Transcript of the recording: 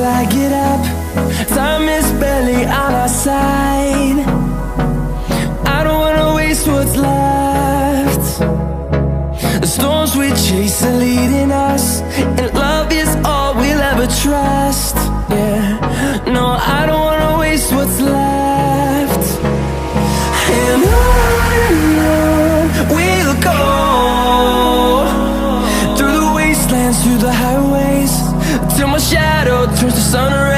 I get up. Time is barely on our side. I don't wanna waste what's left. The storms we chase are leading us, and love is all we'll ever trust. Yeah, no, I don't wanna waste what's left. And on we'll go, through the wastelands, through the highways, till my shadow turns to sun rays.